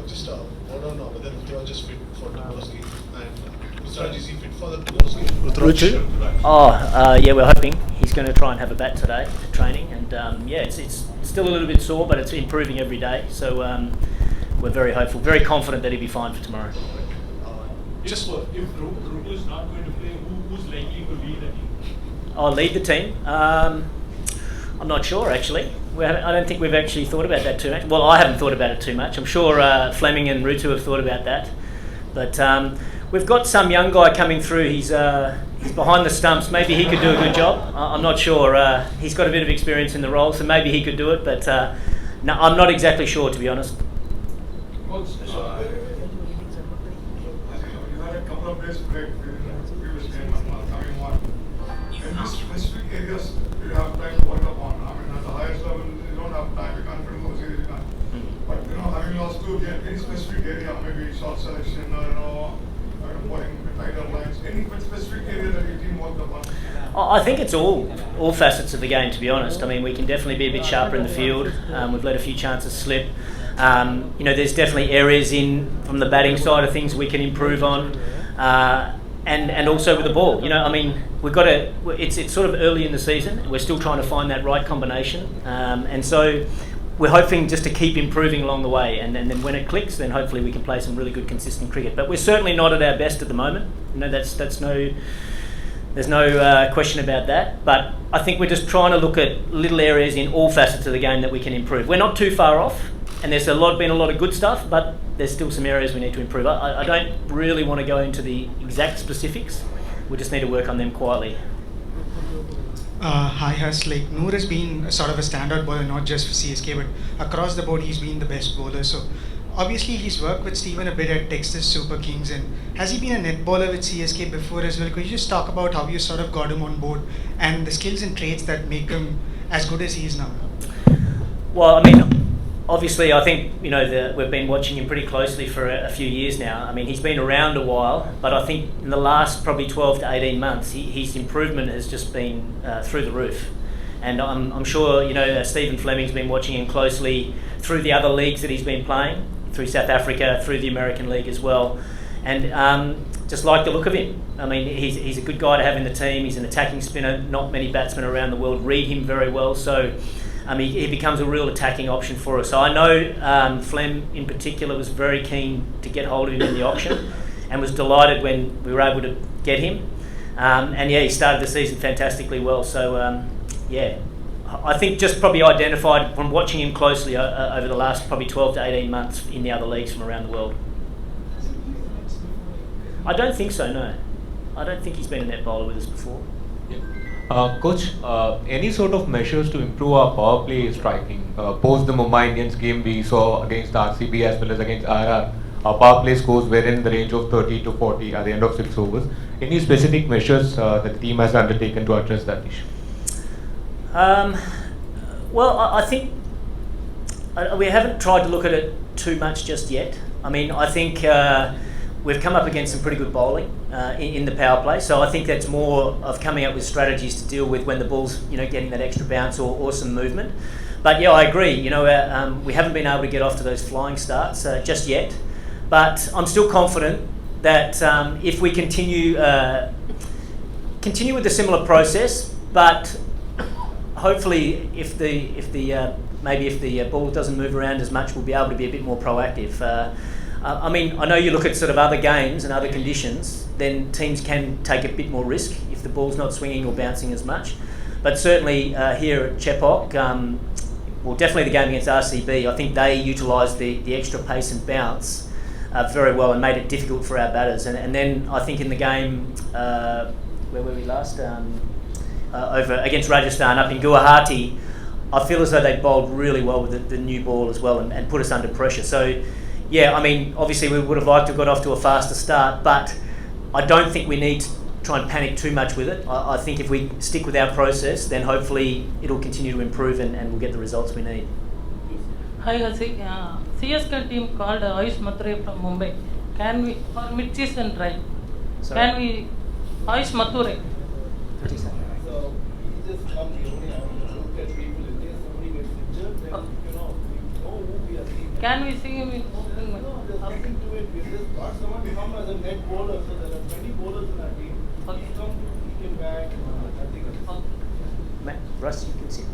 just word on whether Ruturaj is fit for tomorrow's game, and Ruturaj is he fit for the tomorrow's game? Ruturaj? Yeah, we're hoping he's going to try and have a bat today at training, and yeah, it's still a little bit sore, but it's improving every day. So we're very hopeful, very confident that he'll be fine for tomorrow. Just if Ruturaj is not going to play, who's likely to lead the team? I'll lead the team. I'm not sure actually. I don't think we've actually thought about that too much. Well, I haven't thought about it too much. I'm sure Fleming and Rutu have thought about that. But we've got some young guy coming through. He's behind the stumps. Maybe he could do a good job. I'm not sure. He's got a bit of experience in the role, so maybe he could do it. But no, I'm not exactly sure, to be honest. You had a couple of days break in previous game and coming one. In which specific areas you have time to work upon? I mean, at the highest level, you don't have time. You can't film the series, you can't. But having lost 2 games, any specific area, maybe shot selection or bowling tighter lines, any specific area that your team worked upon? I think it's all facets of the game, to be honest. I mean, we can definitely be a bit sharper in the field. We've let a few chances slip. There's definitely areas from the batting side of things we can improve on, and also with the ball. We've got it's sort of early in the season. We're still trying to find that right combination, and so we're hoping just to keep improving along the way. And then when it clicks, then hopefully we can play some really good, consistent cricket. But we're certainly not at our best at the moment. There's no question about that. But I think we're just trying to look at little areas in all facets of the game that we can improve. We're not too far off. And there's been a lot of good stuff, but there's still some areas we need to improve. I don't really want to go into the exact specifics. We just need to work on them quietly. Hi Hers, Noor has been sort of a standout bowler, not just for CSK, but across the board he's been the best bowler. So obviously he's worked with Stephen a bit at Texas Super Kings, and has he been a net bowler with CSK before as well? Could you just talk about how you sort of got him on board and the skills and traits that make him as good as he is now? Well, obviously, I think we've been watching him pretty closely for a few years now. He's been around a while, but I think in the last probably 12 to 18 months, his improvement has just been through the roof. And I'm sure Stephen Fleming's been watching him closely through the other leagues that he's been playing, through South Africa, through the American League as well, and just like the look of him. He's a good guy to have in the team. He's an attacking spinner. Not many batsmen around the world read him very well, so. He becomes a real attacking option for us. So I know Flem in particular was very keen to get hold of him in the auction and was delighted when we were able to get him. He started the season fantastically well. So I think just probably identified from watching him closely over the last probably 12 to 18 months in the other leagues from around the world. I don't think so, no. I don't think he's been a net bowler with us before. Coach, any sort of measures to improve our power play striking? Post the Mumbai Indians game we saw against RCB as well as against RR, our power play scores were in the range of 30 to 40 at the end of 6 overs. Any specific measures that the team has undertaken to address that issue? I think we haven't tried to look at it too much just yet. I think we've come up against some pretty good bowling in the power play, so I think that's more of coming up with strategies to deal with when the ball's getting that extra bounce or some movement. But yeah, I agree. We haven't been able to get off to those flying starts just yet, but I'm still confident that if we continue with a similar process, but hopefully if the ball doesn't move around as much, we'll be able to be a bit more proactive. I know you look at sort of other games and other conditions, then teams can take a bit more risk if the ball's not swinging or bouncing as much. But certainly here at Chepauk, definitely the game against RCB, I think they utilised the extra pace and bounce very well and made it difficult for our batters. And then I think in the game, where were we last? Over against Rajasthan up in Guwahati, I feel as though they bowled really well with the new ball as well and put us under pressure. So yeah, obviously we would have liked to have got off to a faster start, but I don't think we need to try and panic too much with it. I think if we stick with our process, then hopefully it'll continue to improve and we'll get the results we need. Hi, CSK team called Ayush Mathur from Mumbai. Can we, for mid-season drive, can we, Ayush Mathur? 30 seconds. So he just comes here only look at people in case somebody gets injured, then we know who we are seeing. Can we see him in opening match? There's nothing to it. We just got someone to come as a net bowler, so there are 20 bowlers in our team. Okay. He come, he came back, nothing else. Okay. Russ, you can sit.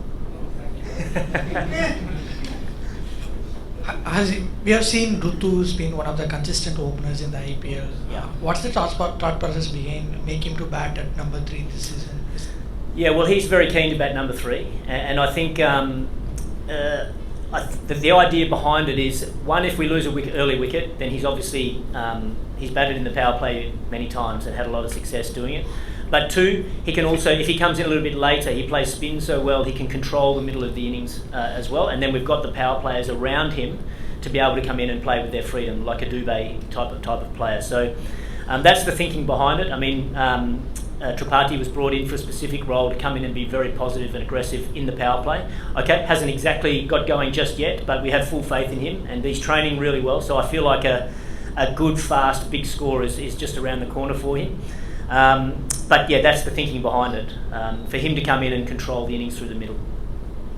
We have seen Rutu's been one of the consistent openers in the IPL. Yeah. What's the thought process behind make him to bat at number 3 this season? Yeah, well, he's very keen to bat number 3, and I think the idea behind it is, one, if we lose a early wicket, then he's obviously he's batted in the power play many times and had a lot of success doing it. But 2, he can also, if he comes in a little bit later, he plays spin so well, he can control the middle of the innings as well. And then we've got the power players around him to be able to come in and play with their freedom, like a Dubé type of player. So that's the thinking behind it. I mean, Tripathi was brought in for a specific role to come in and be very positive and aggressive in the power play. Okay, hasn't exactly got going just yet, but we have full faith in him, and he's training really well. So I feel like a good, fast, big score is just around the corner for him. But yeah, that's the thinking behind it, for him to come in and control the innings through the middle.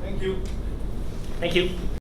Thank you. Thank you.